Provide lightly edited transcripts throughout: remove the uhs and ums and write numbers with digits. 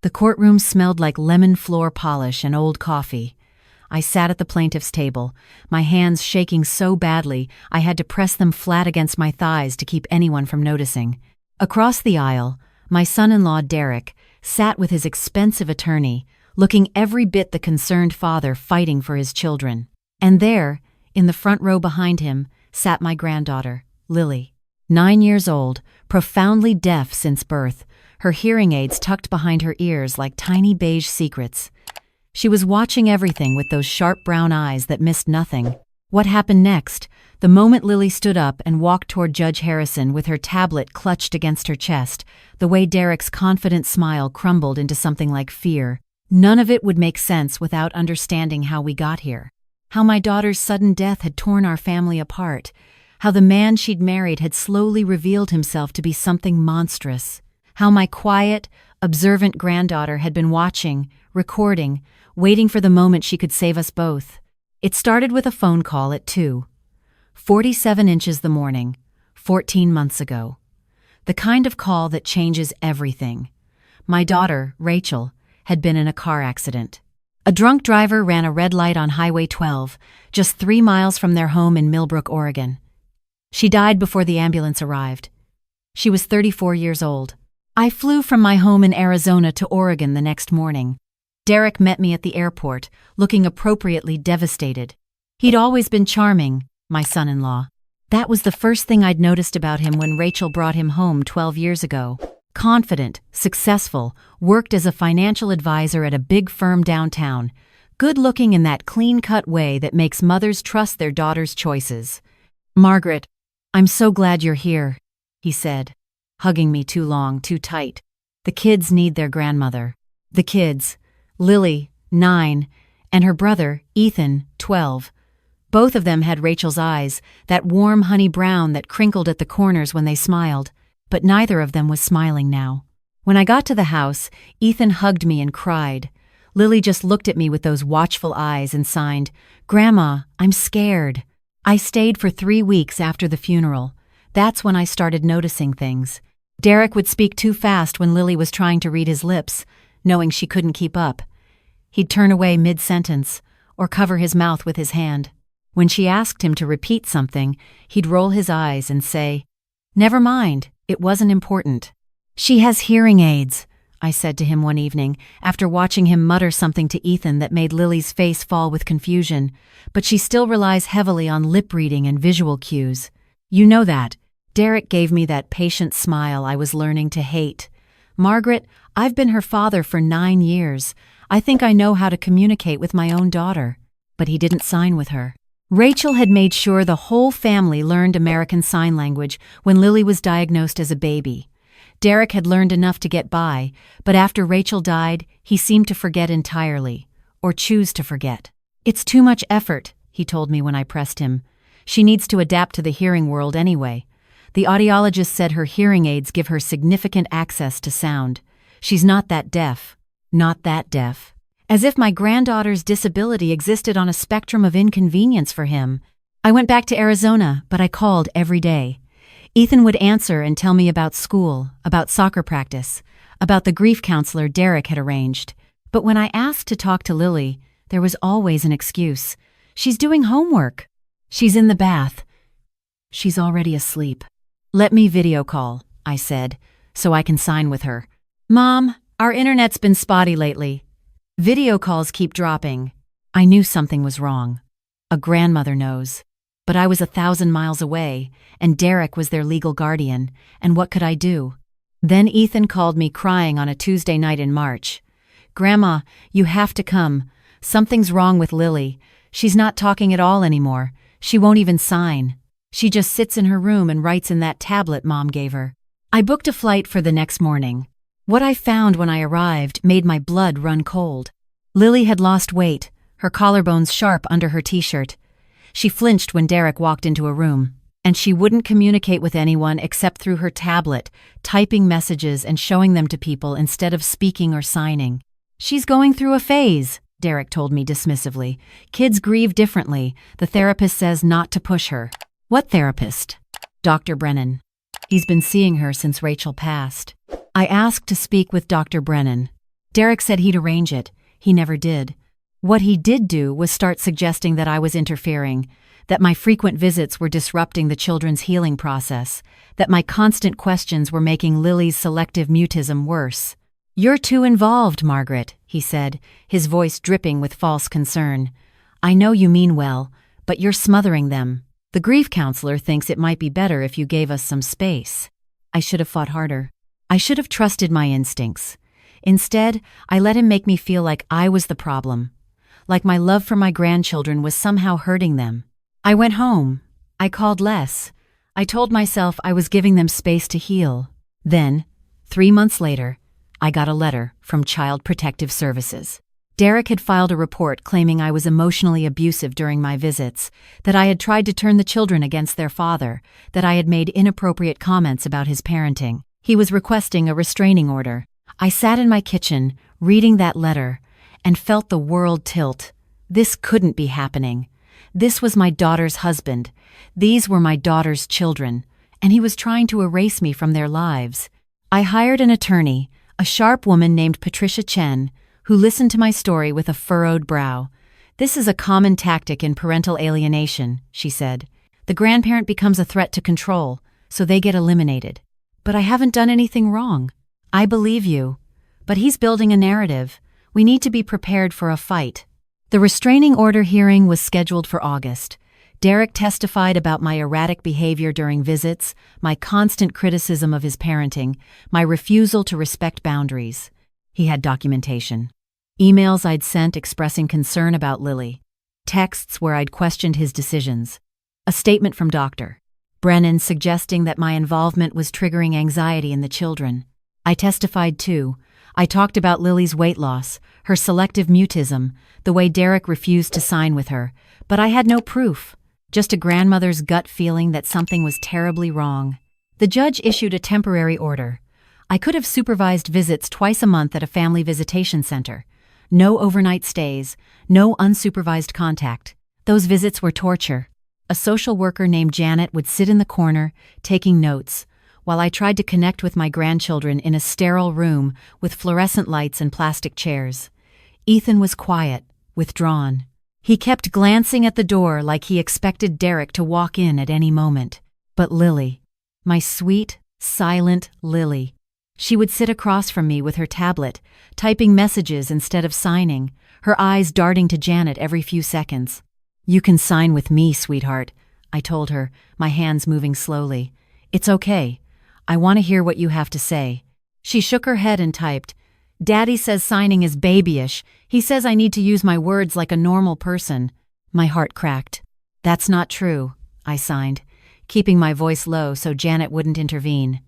The courtroom smelled like lemon floor polish and old coffee. I sat at the plaintiff's table, my hands shaking so badly I had to press them flat against my thighs to keep anyone from noticing. Across the aisle, my son-in-law Derek sat with his expensive attorney, looking every bit the concerned father fighting for his children. And there, in the front row behind him, sat my granddaughter, Lily. 9 years old, profoundly deaf since birth, her hearing aids tucked behind her ears like tiny beige secrets. She was watching everything with those sharp brown eyes that missed nothing. What happened next? The moment Lily stood up and walked toward Judge Harrison with her tablet clutched against her chest, the way Derek's confident smile crumbled into something like fear. None of it would make sense without understanding how we got here. How my daughter's sudden death had torn our family apart. How the man she'd married had slowly revealed himself to be something monstrous. How my quiet, observant granddaughter had been watching, recording, waiting for the moment she could save us both. It started with a phone call at 2:47 inches the morning, 14 months ago. The kind of call that changes everything. My daughter, Rachel, had been in a car accident. A drunk driver ran a red light on Highway 12, just 3 miles from their home in Millbrook, Oregon. She died before the ambulance arrived. She was 34 years old. I flew from my home in Arizona to Oregon the next morning. Derek met me at the airport, looking appropriately devastated. He'd always been charming, my son-in-law. That was the first thing I'd noticed about him when Rachel brought him home 12 years ago. Confident, successful, worked as a financial advisor at a big firm downtown, good-looking in that clean-cut way that makes mothers trust their daughters' choices. "Margaret, I'm so glad you're here," he said, hugging me too long, too tight. "The kids need their grandmother." The kids, Lily, 9, and her brother, Ethan, 12. Both of them had Rachel's eyes, that warm honey brown that crinkled at the corners when they smiled, but neither of them was smiling now. When I got to the house, Ethan hugged me and cried. Lily just looked at me with those watchful eyes and signed, "Grandma, I'm scared." I stayed for 3 weeks after the funeral. That's when I started noticing things. Derek would speak too fast when Lily was trying to read his lips, knowing she couldn't keep up. He'd turn away mid-sentence, or cover his mouth with his hand. When she asked him to repeat something, he'd roll his eyes and say, "Never mind, it wasn't important." "She has hearing aids," I said to him one evening, after watching him mutter something to Ethan that made Lily's face fall with confusion, "but she still relies heavily on lip reading and visual cues." "You know that." Derek gave me that patient smile I was learning to hate. "Margaret, I've been her father for 9 years. I think I know how to communicate with my own daughter." But he didn't sign with her. Rachel had made sure the whole family learned American Sign Language when Lily was diagnosed as a baby. Derek had learned enough to get by, but after Rachel died, he seemed to forget entirely, or choose to forget. "It's too much effort," he told me when I pressed him. "She needs to adapt to the hearing world anyway. The audiologist said her hearing aids give her significant access to sound. She's not that deaf. Not that deaf." As if my granddaughter's disability existed on a spectrum of inconvenience for him. I went back to Arizona, but I called every day. Ethan would answer and tell me about school, about soccer practice, about the grief counselor Derek had arranged. But when I asked to talk to Lily, there was always an excuse. "She's doing homework." "She's in the bath." "She's already asleep." "Let me video call," I said, "so I can sign with her." "Mom, our internet's been spotty lately. Video calls keep dropping." I knew something was wrong. A grandmother knows. But I was 1,000 miles away, and Derek was their legal guardian, and what could I do? Then Ethan called me crying on a Tuesday night in March. "Grandma, you have to come. Something's wrong with Lily. She's not talking at all anymore. She won't even sign. She just sits in her room and writes in that tablet Mom gave her." I booked a flight for the next morning. What I found when I arrived made my blood run cold. Lily had lost weight, her collarbones sharp under her t-shirt. She flinched when Derek walked into a room, and she wouldn't communicate with anyone except through her tablet, typing messages and showing them to people instead of speaking or signing. "She's going through a phase," Derek told me dismissively. "Kids grieve differently. The therapist says not to push her." "What therapist?" "Dr. Brennan. He's been seeing her since Rachel passed." I asked to speak with Dr. Brennan. Derek said he'd arrange it. He never did. What he did do was start suggesting that I was interfering, that my frequent visits were disrupting the children's healing process, that my constant questions were making Lily's selective mutism worse. "You're too involved, Margaret," he said, his voice dripping with false concern. "I know you mean well, but you're smothering them. The grief counselor thinks it might be better if you gave us some space." I should have fought harder. I should have trusted my instincts. Instead, I let him make me feel like I was the problem, like my love for my grandchildren was somehow hurting them. I went home. I called less. I told myself I was giving them space to heal. Then, 3 months later, I got a letter from Child Protective Services. Derek had filed a report claiming I was emotionally abusive during my visits, that I had tried to turn the children against their father, that I had made inappropriate comments about his parenting. He was requesting a restraining order. I sat in my kitchen, reading that letter, and felt the world tilt. This couldn't be happening. This was my daughter's husband. These were my daughter's children, and he was trying to erase me from their lives. I hired an attorney, a sharp woman named Patricia Chen, who listened to my story with a furrowed brow. "This is a common tactic in parental alienation," she said. "The grandparent becomes a threat to control, so they get eliminated." "But I haven't done anything wrong." "I believe you. But he's building a narrative. We need to be prepared for a fight." The restraining order hearing was scheduled for August. Derek testified about my erratic behavior during visits, my constant criticism of his parenting, my refusal to respect boundaries. He had documentation. Emails I'd sent expressing concern about Lily. Texts where I'd questioned his decisions. A statement from Dr. Brennan suggesting that my involvement was triggering anxiety in the children. I testified too. I talked about Lily's weight loss, her selective mutism, the way Derek refused to sign with her, but I had no proof, just a grandmother's gut feeling that something was terribly wrong. The judge issued a temporary order. I could have supervised visits twice a month at a family visitation center. No overnight stays, no unsupervised contact. Those visits were torture. A social worker named Janet would sit in the corner, taking notes, while I tried to connect with my grandchildren in a sterile room with fluorescent lights and plastic chairs. Ethan was quiet, withdrawn. He kept glancing at the door like he expected Derek to walk in at any moment. But Lily, my sweet, silent Lily, she would sit across from me with her tablet, typing messages instead of signing, her eyes darting to Janet every few seconds. "You can sign with me, sweetheart," I told her, my hands moving slowly. "It's okay. I want to hear what you have to say." She shook her head and typed, "Daddy says signing is babyish. He says I need to use my words like a normal person." My heart cracked. "That's not true," I signed, keeping my voice low so Janet wouldn't intervene.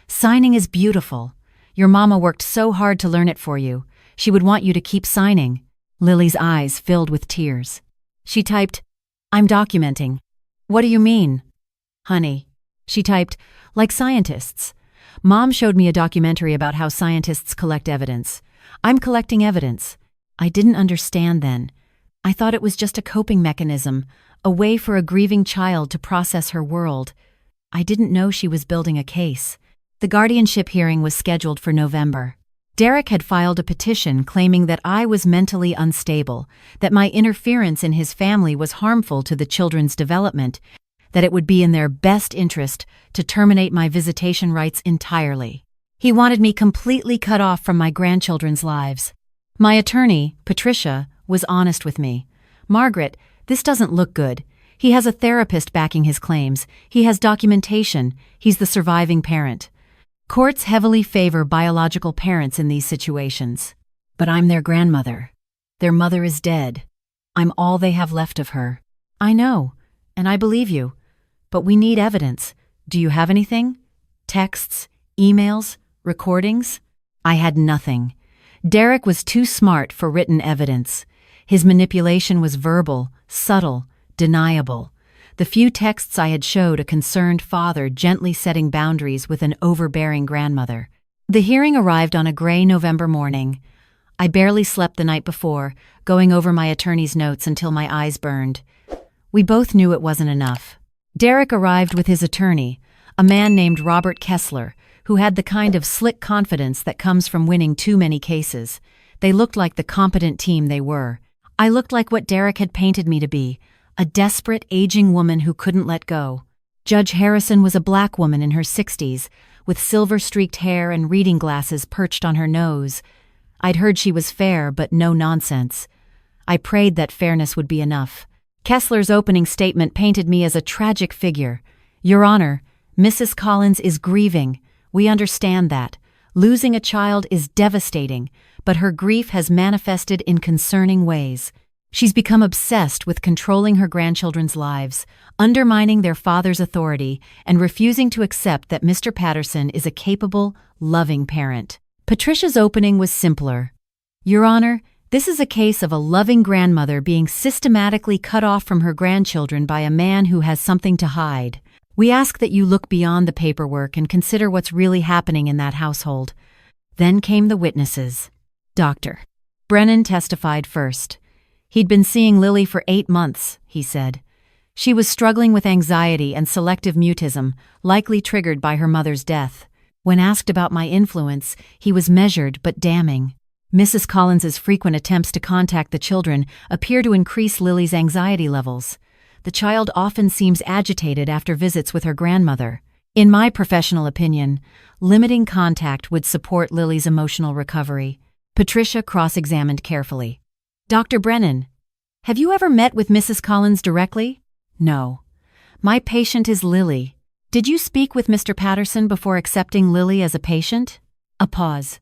"Signing is beautiful. Your mama worked so hard to learn it for you. She would want you to keep signing." Lily's eyes filled with tears. She typed, "I'm documenting." "What do you mean?" "Honey," she typed, "like scientists. Mom showed me a documentary about how scientists collect evidence. I'm collecting evidence." I didn't understand then. I thought it was just a coping mechanism, a way for a grieving child to process her world. I didn't know she was building a case. The guardianship hearing was scheduled for November. Derek had filed a petition claiming that I was mentally unstable, that my interference in his family was harmful to the children's development, that it would be in their best interest to terminate my visitation rights entirely. He wanted me completely cut off from my grandchildren's lives. My attorney, Patricia, was honest with me. "Margaret, this doesn't look good. He has a therapist backing his claims. He has documentation. He's the surviving parent. Courts heavily favor biological parents in these situations. But I'm their grandmother. Their mother is dead. I'm all they have left of her." "I know, and I believe you. But we need evidence. Do you have anything? Texts, emails, recordings?" I had nothing. Derek was too smart for written evidence. His manipulation was verbal, subtle, deniable. The few texts I had showed a concerned father gently setting boundaries with an overbearing grandmother. The hearing arrived on a gray November morning. I barely slept the night before, going over my attorney's notes until my eyes burned. We both knew it wasn't enough. Derek arrived with his attorney, a man named Robert Kessler, who had the kind of slick confidence that comes from winning too many cases. They looked like the competent team they were. I looked like what Derek had painted me to be, a desperate, aging woman who couldn't let go. Judge Harrison was a black woman in her 60s, with silver-streaked hair and reading glasses perched on her nose. I'd heard she was fair, but no nonsense. I prayed that fairness would be enough. Kessler's opening statement painted me as a tragic figure. Your Honor, Mrs. Collins is grieving. We understand that. Losing a child is devastating, but her grief has manifested in concerning ways. She's become obsessed with controlling her grandchildren's lives, undermining their father's authority, and refusing to accept that Mr. Patterson is a capable, loving parent. Patricia's opening was simpler. Your Honor, this is a case of a loving grandmother being systematically cut off from her grandchildren by a man who has something to hide. We ask that you look beyond the paperwork and consider what's really happening in that household. Then came the witnesses. Dr. Brennan testified first. He'd been seeing Lily for 8 months, he said. She was struggling with anxiety and selective mutism, likely triggered by her mother's death. When asked about my influence, he was measured but damning. Mrs. Collins's frequent attempts to contact the children appear to increase Lily's anxiety levels. The child often seems agitated after visits with her grandmother. In my professional opinion, limiting contact would support Lily's emotional recovery. Patricia cross-examined carefully. Dr. Brennan, have you ever met with Mrs. Collins directly? No. My patient is Lily. Did you speak with Mr. Patterson before accepting Lily as a patient? A pause.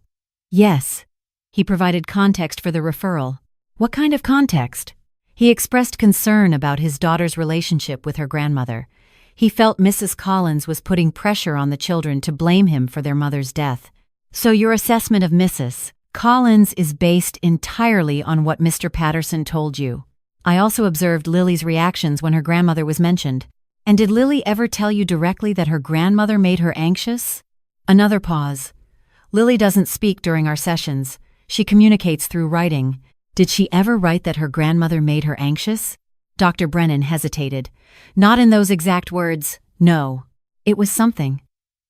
Yes. He provided context for the referral. What kind of context? He expressed concern about his daughter's relationship with her grandmother. He felt Mrs. Collins was putting pressure on the children to blame him for their mother's death. So your assessment of Mrs. Collins is based entirely on what Mr. Patterson told you. I also observed Lily's reactions when her grandmother was mentioned. And did Lily ever tell you directly that her grandmother made her anxious? Another pause. Lily doesn't speak during our sessions. She communicates through writing. Did she ever write that her grandmother made her anxious? Dr. Brennan hesitated. Not in those exact words, no. It was something,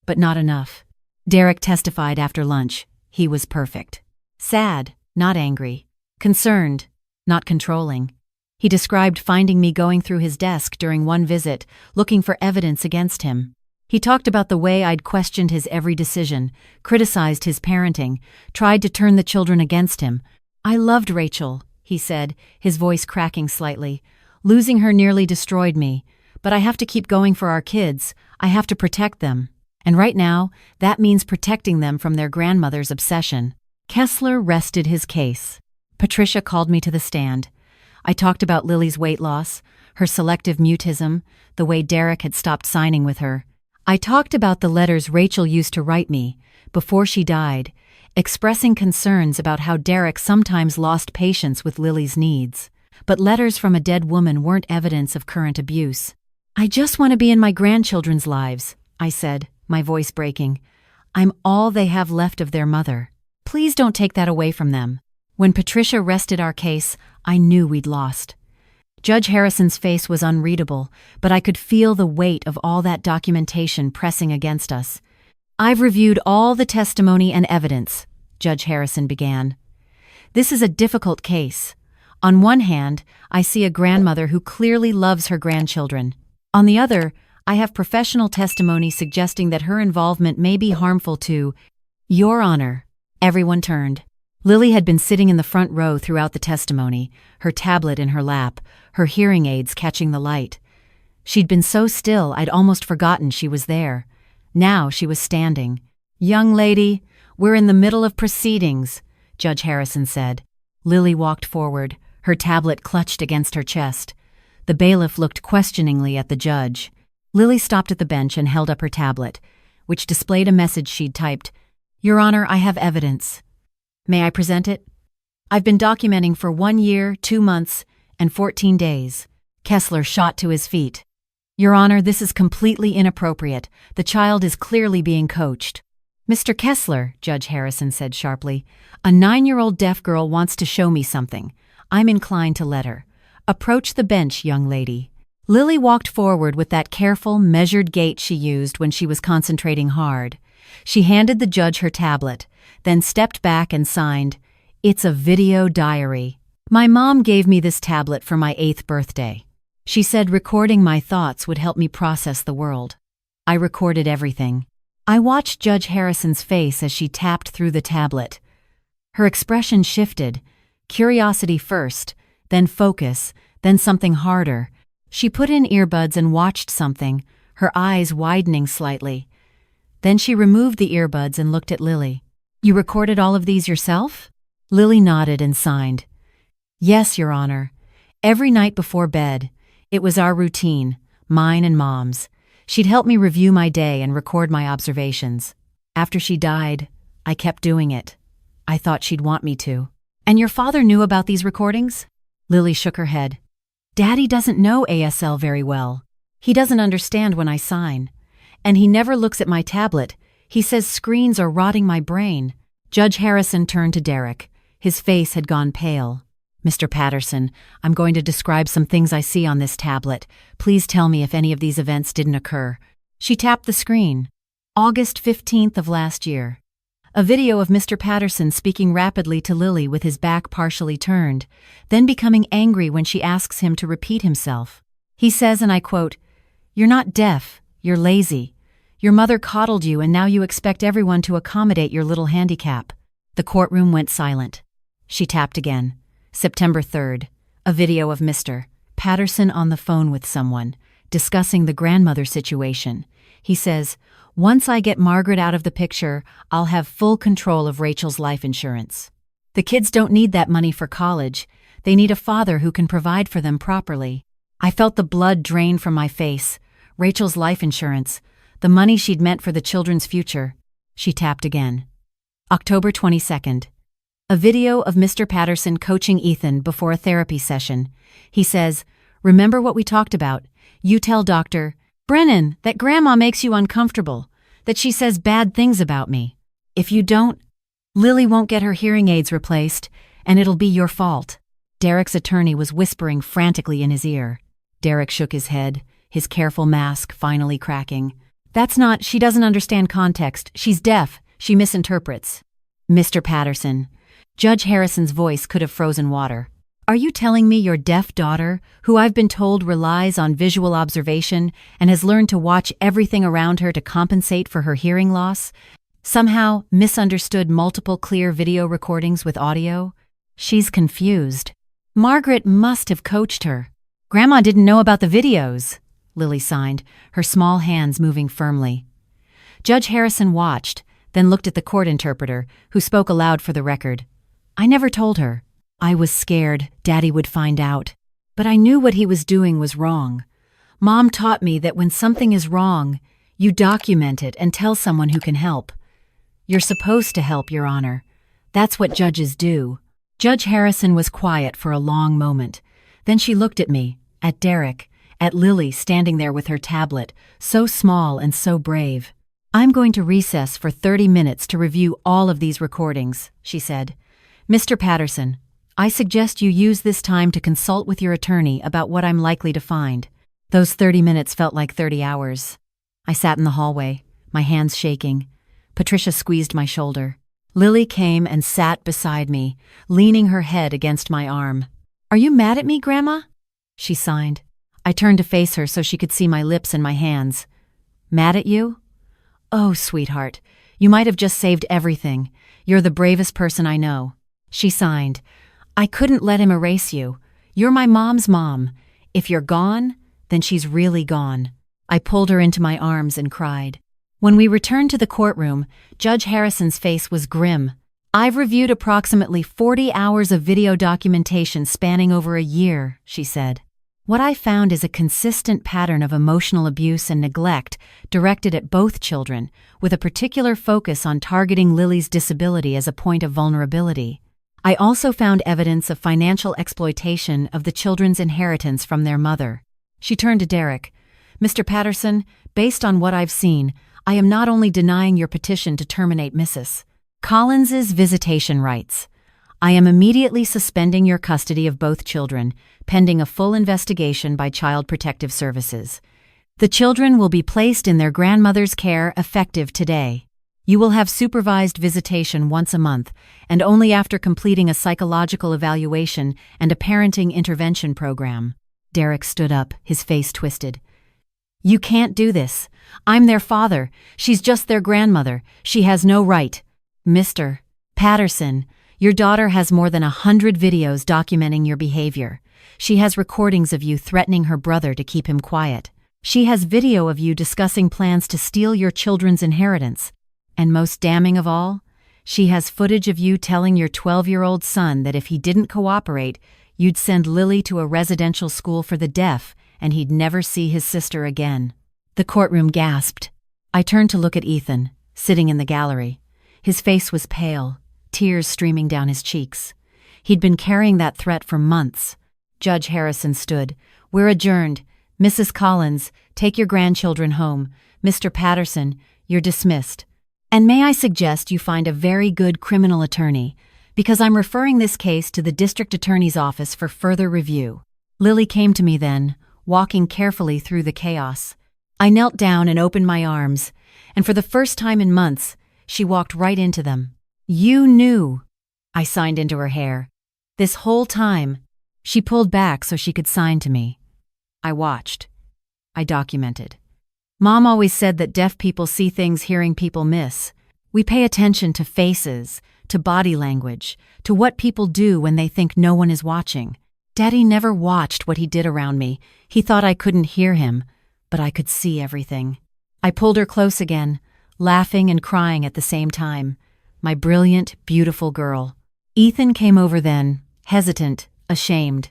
but not enough. Derek testified after lunch. He was perfect. Sad, not angry. Concerned, not controlling. He described finding me going through his desk during one visit, looking for evidence against him. He talked about the way I'd questioned his every decision, criticized his parenting, tried to turn the children against him. I loved Rachel, he said, his voice cracking slightly. Losing her nearly destroyed me, but I have to keep going for our kids. I have to protect them. And right now, that means protecting them from their grandmother's obsession. Kessler rested his case. Patricia called me to the stand. I talked about Lily's weight loss, her selective mutism, the way Derek had stopped signing with her. I talked about the letters Rachel used to write me, before she died, expressing concerns about how Derek sometimes lost patience with Lily's needs. But letters from a dead woman weren't evidence of current abuse. I just want to be in my grandchildren's lives, I said, my voice breaking. I'm all they have left of their mother. Please don't take that away from them. When Patricia rested our case, I knew we'd lost. Judge Harrison's face was unreadable, but I could feel the weight of all that documentation pressing against us. I've reviewed all the testimony and evidence, Judge Harrison began. This is a difficult case. On one hand, I see a grandmother who clearly loves her grandchildren. On the other, I have professional testimony suggesting that her involvement may be harmful to Your Honor. Everyone turned. Lily had been sitting in the front row throughout the testimony, her tablet in her lap, her hearing aids catching the light. She'd been so still I'd almost forgotten she was there. Now she was standing. Young lady, we're in the middle of proceedings, Judge Harrison said. Lily walked forward, her tablet clutched against her chest. The bailiff looked questioningly at the judge. Lily stopped at the bench and held up her tablet, which displayed a message she'd typed. Your Honor, I have evidence. May I present it? I've been documenting for 1 year, 2 months, and 14 days. Kessler shot to his feet. Your Honor, this is completely inappropriate. The child is clearly being coached. Mr. Kessler, Judge Harrison said sharply, a 9-year-old deaf girl wants to show me something. I'm inclined to let her. Approach the bench, young lady. Lily walked forward with that careful, measured gait she used when she was concentrating hard. She handed the judge her tablet, then stepped back and signed, "It's a video diary. My mom gave me this tablet for my 8th birthday. She said recording my thoughts would help me process the world." I recorded everything. I watched Judge Harrison's face as she tapped through the tablet. Her expression shifted, curiosity first, then focus, then something harder. She put in earbuds and watched something, her eyes widening slightly. Then she removed the earbuds and looked at Lily. "You recorded all of these yourself?" Lily nodded and signed. "Yes, Your Honor. Every night before bed. It was our routine, mine and Mom's. She'd help me review my day and record my observations. After she died, I kept doing it. I thought she'd want me to." "And your father knew about these recordings?" Lily shook her head. "Daddy doesn't know ASL very well. He doesn't understand when I sign. And he never looks at my tablet. He says screens are rotting my brain." Judge Harrison turned to Derek. His face had gone pale. "Mr. Patterson, I'm going to describe some things I see on this tablet. Please tell me if any of these events didn't occur." She tapped the screen. August 15th of last year. A video of Mr. Patterson speaking rapidly to Lily with his back partially turned, then becoming angry when she asks him to repeat himself. He says, and I quote, "You're not deaf, you're lazy. Your mother coddled you and now you expect everyone to accommodate your little handicap." The courtroom went silent. She tapped again. September 3rd, a video of Mr. Patterson on the phone with someone, discussing the grandmother situation. He says, "Once I get Margaret out of the picture, I'll have full control of Rachel's life insurance. The kids don't need that money for college. They need a father who can provide for them properly." I felt the blood drain from my face. Rachel's life insurance, the money she'd meant for the children's future. She tapped again. October 22nd. A video of Mr. Patterson coaching Ethan before a therapy session. He says, "Remember what we talked about? You tell Dr. Brennan that Grandma makes you uncomfortable, that she says bad things about me. If you don't, Lily won't get her hearing aids replaced, and it'll be your fault." Derek's attorney was whispering frantically in his ear. Derek shook his head, his careful mask finally cracking. She doesn't understand context. She's deaf. She misinterprets." "Mr. Patterson." Judge Harrison's voice could have frozen water. "Are you telling me your deaf daughter, who I've been told relies on visual observation and has learned to watch everything around her to compensate for her hearing loss, somehow misunderstood multiple clear video recordings with audio? She's confused. Margaret must have coached her. Grandma didn't know about the videos." Lily signed, her small hands moving firmly. Judge Harrison watched, then looked at the court interpreter, who spoke aloud for the record. "I never told her. I was scared Daddy would find out. But I knew what he was doing was wrong. Mom taught me that when something is wrong, you document it and tell someone who can help. You're supposed to help, Your Honor. That's what judges do." Judge Harrison was quiet for a long moment. Then she looked at me, at Derek, at Lily standing there with her tablet, so small and so brave. "I'm going to recess for 30 minutes to review all of these recordings," she said. "Mr. Patterson, I suggest you use this time to consult with your attorney about what I'm likely to find." Those 30 minutes felt like 30 hours. I sat in the hallway, my hands shaking. Patricia squeezed my shoulder. Lily came and sat beside me, leaning her head against my arm. "Are you mad at me, Grandma?" She signed. I turned to face her so she could see my lips and my hands. "Mad at you? Oh, sweetheart, you might have just saved everything. You're the bravest person I know." She signed. "I couldn't let him erase you. You're my mom's mom. If you're gone, then she's really gone." I pulled her into my arms and cried. When we returned to the courtroom, Judge Harrison's face was grim. "I've reviewed approximately 40 hours of video documentation spanning over a year," she said. "What I found is a consistent pattern of emotional abuse and neglect directed at both children, with a particular focus on targeting Lily's disability as a point of vulnerability. I also found evidence of financial exploitation of the children's inheritance from their mother." She turned to Derek. "Mr. Patterson, based on what I've seen, I am not only denying your petition to terminate Mrs. Collins's visitation rights. I am immediately suspending your custody of both children, pending a full investigation by Child Protective Services. The children will be placed in their grandmother's care effective today." You will have supervised visitation once a month, and only after completing a psychological evaluation and a parenting intervention program." Derek stood up, his face twisted. "You can't do this. I'm their father. She's just their grandmother. She has no right." "Mr. Patterson, your daughter has more than 100 videos documenting your behavior. She has recordings of you threatening her brother to keep him quiet. She has video of you discussing plans to steal your children's inheritance. And most damning of all, she has footage of you telling your 12-year-old son that if he didn't cooperate, you'd send Lily to a residential school for the deaf and he'd never see his sister again." The courtroom gasped. I turned to look at Ethan, sitting in the gallery. His face was pale, tears streaming down his cheeks. He'd been carrying that threat for months. Judge Harrison stood. "We're adjourned. Mrs. Collins, take your grandchildren home. Mr. Patterson, you're dismissed. And may I suggest you find a very good criminal attorney, because I'm referring this case to the district attorney's office for further review." Lily came to me then, walking carefully through the chaos. I knelt down and opened my arms, and for the first time in months, she walked right into them. "You knew," I signed into her hair. "This whole time." She pulled back so she could sign to me. I watched. I documented. Mom always said that deaf people see things hearing people miss. We pay attention to faces, to body language, to what people do when they think no one is watching. Daddy never watched what he did around me. He thought I couldn't hear him, but I could see everything. I pulled her close again, laughing and crying at the same time. My brilliant, beautiful girl. Ethan came over then, hesitant, ashamed.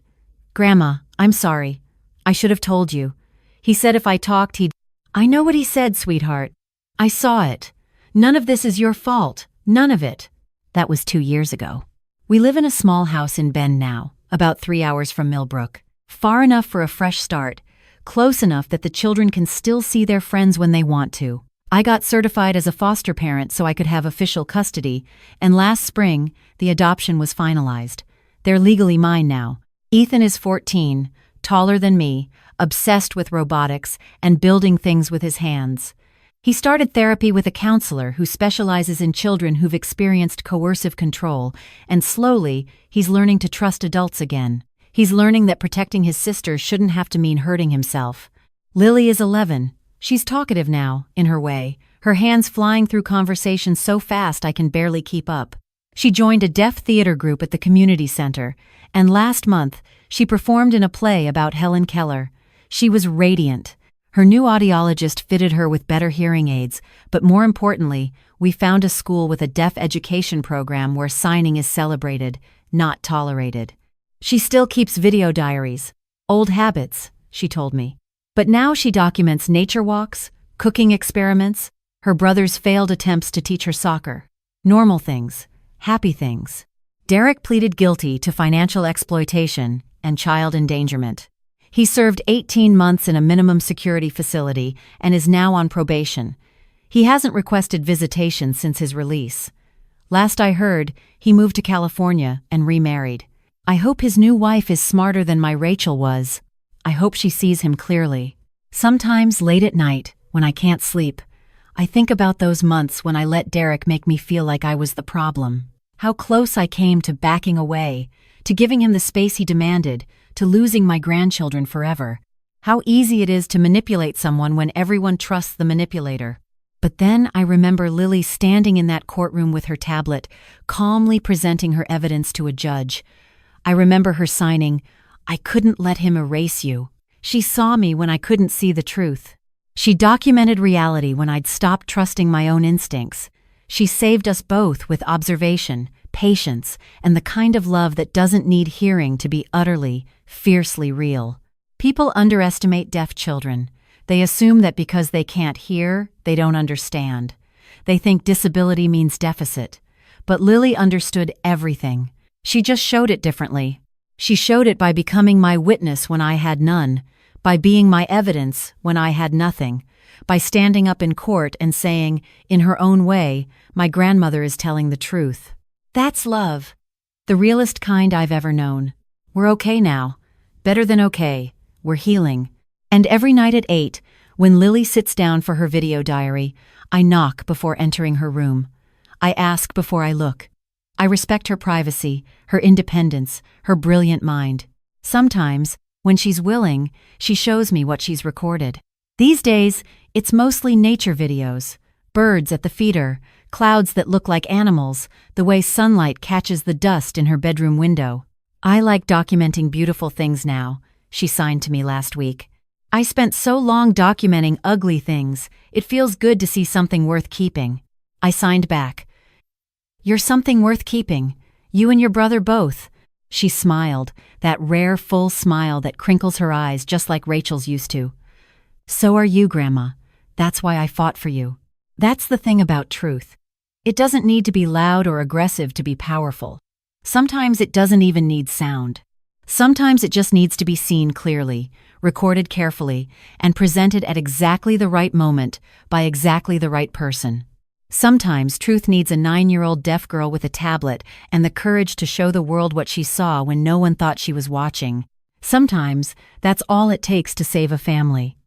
"Grandma, I'm sorry. I should have told you. He said if I talked he'd—" "I know what he said, sweetheart. I saw it. None of this is your fault. None of it." That was 2 years ago. We live in a small house in Bend now, about 3 hours from Millbrook. Far enough for a fresh start, close enough that the children can still see their friends when they want to. I got certified as a foster parent so I could have official custody, and last spring, the adoption was finalized. They're legally mine now. Ethan is 14, taller than me, obsessed with robotics and building things with his hands. He started therapy with a counselor who specializes in children who've experienced coercive control, and slowly, he's learning to trust adults again. He's learning that protecting his sister shouldn't have to mean hurting himself. Lily is 11. She's talkative now, in her way, her hands flying through conversations so fast I can barely keep up. She joined a deaf theater group at the community center, and last month, she performed in a play about Helen Keller. She was radiant. Her new audiologist fitted her with better hearing aids, but more importantly, we found a school with a deaf education program where signing is celebrated, not tolerated. She still keeps video diaries. Old habits, she told me. But now she documents nature walks, cooking experiments, her brother's failed attempts to teach her soccer. Normal things, happy things. Derek pleaded guilty to financial exploitation and child endangerment. He served 18 months in a minimum security facility and is now on probation. He hasn't requested visitation since his release. Last I heard, he moved to California and remarried. I hope his new wife is smarter than my Rachel was. I hope she sees him clearly. Sometimes late at night, when I can't sleep, I think about those months when I let Derek make me feel like I was the problem. How close I came to backing away, to giving him the space he demanded, to losing my grandchildren forever. How easy it is to manipulate someone when everyone trusts the manipulator. But then I remember Lily standing in that courtroom with her tablet, calmly presenting her evidence to a judge. I remember her signing, "I couldn't let him erase you." She saw me when I couldn't see the truth. She documented reality when I'd stopped trusting my own instincts. She saved us both with observation, patience, and the kind of love that doesn't need hearing to be utterly, fiercely real. People underestimate deaf children. They assume that because they can't hear, they don't understand. They think disability means deficit. But Lily understood everything. She just showed it differently. She showed it by becoming my witness when I had none, by being my evidence when I had nothing, by standing up in court and saying, in her own way, my grandmother is telling the truth. That's love. The realest kind I've ever known. We're okay now. Better than okay. We're healing. And every night at 8, when Lily sits down for her video diary, I knock before entering her room. I ask before I look. I respect her privacy, her independence, her brilliant mind. Sometimes, when she's willing, she shows me what she's recorded. These days, it's mostly nature videos. Birds at the feeder, clouds that look like animals, the way sunlight catches the dust in her bedroom window. I like documenting beautiful things now, she signed to me last week. I spent so long documenting ugly things, it feels good to see something worth keeping. I signed back. You're something worth keeping. You and your brother both. She smiled, that rare full smile that crinkles her eyes just like Rachel's used to. So are you, Grandma. That's why I fought for you. That's the thing about truth. It doesn't need to be loud or aggressive to be powerful. Sometimes it doesn't even need sound. Sometimes it just needs to be seen clearly, recorded carefully, and presented at exactly the right moment by exactly the right person. Sometimes truth needs a 9-year-old deaf girl with a tablet and the courage to show the world what she saw when no one thought she was watching. Sometimes that's all it takes to save a family.